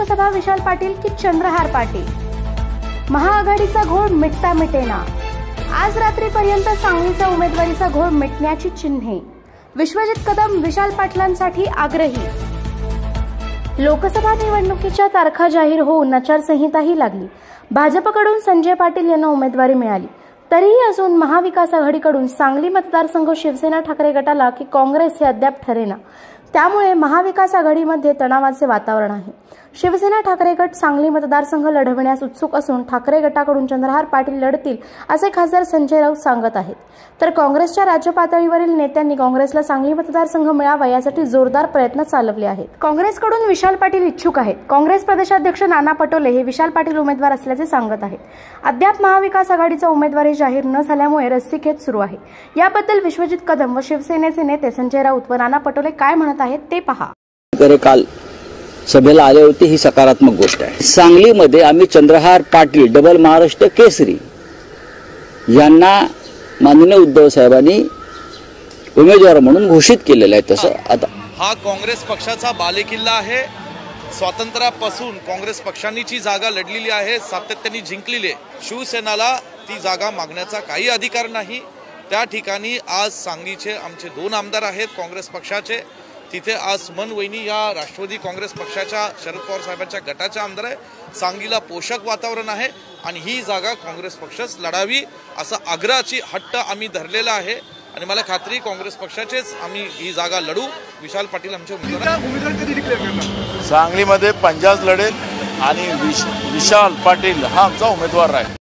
लोकसभा विशाल पाटील की चंद्रहार पाटील? महाआघाडीचा घोळ मिटता मिटेना. आज रात्रीपर्यंत सांगलीचा उमेदवारीचा घोळ मिटण्याची चिन्हे. विश्वजित कदम विशाल पाटलांसाठी आग्रही. लोकसभा निवडणुकीच्या तारखा जाहीर होऊन आचारसंहिताही लागली. भाजपकडून संजय पाटील यांना उमेदवारी मिळाली. तरीही अजून महाविकास आघाडीकडून सांगली मतदारसंघ शिवसेना ठाकरे गटाला की काँग्रेस हे अद्याप ठरेना. त्यामुळे महाविकास आघाडीमध्ये तणावाचे वातावरण आहे. शिवसेना ठाकरे गट सांगली मतदारसंघ लढवण्यास उत्सुक असून ठाकरे गटाकडून चंद्रहार पाटील लढतील असे खासदार संजय राऊत सांगत आहेत. तर काँग्रेसच्या राज्य पातळीवरील नेत्यांनी काँग्रेसला सांगली मतदारसंघ मिळावा यासाठी जोरदार प्रयत्न चालवले आहेत. काँग्रेसकडून विशाल पाटील इच्छुक आहेत. काँग्रेस प्रदेशाध्यक्ष नाना पटोले हे विशाल पाटील उमेदवार असल्याचे सांगत आहेत. अद्याप महाविकास आघाडीचा उमेदवारी जाहीर न झाल्यामुळे रस्सीखेच सुरू आहे. याबद्दल विश्वजित कदम व शिवसेनेचे नेते संजय राऊत व नाना पटोले काय म्हणत आहेत ते पहा. काल सभेला आले होते, ही सकारात्मक गोष्ट आहे. सांगलीमध्ये आम्ही चंद्रहार पाटील डबल महाराष्ट्र केसरी यांना माननीय उद्धव साहेबांनी उमेदवार म्हणून घोषित केलेलं आहे. तसं आता हा काँग्रेस पक्षाचा बालेकिल्ला आहे. स्वातंत्र्यापासून काँग्रेस पक्षांनी जी जागा लढलेली आहे, सातत्याने जिंकलेली आहे. शिवसेनाला ती जागा मागण्याचा काही अधिकार नाही. त्या ठिकाणी आज सांगलीचे आमचे 2 आमदार आहेत काँग्रेस पक्षाचे. तिथे आज सुमन वहिनी या राष्ट्रवादी काँग्रेस पक्षाच्या शरद पवार साहेबांच्या गटाच्या आमदार आहे. सांगलीला पोषक वातावरण आहे आणि ही जागा काँग्रेस पक्षच लढावी असा आग्रहाची हट्ट आम्ही धरलेला आहे आणि मला खात्री काँग्रेस पक्षाचेच आम्ही ही जागा लढू. विशाल पाटील आमचे उमेदवार. सांगलीमध्ये 50 लढेल आणि विशाल पाटील हा आमचा उमेदवार आहे.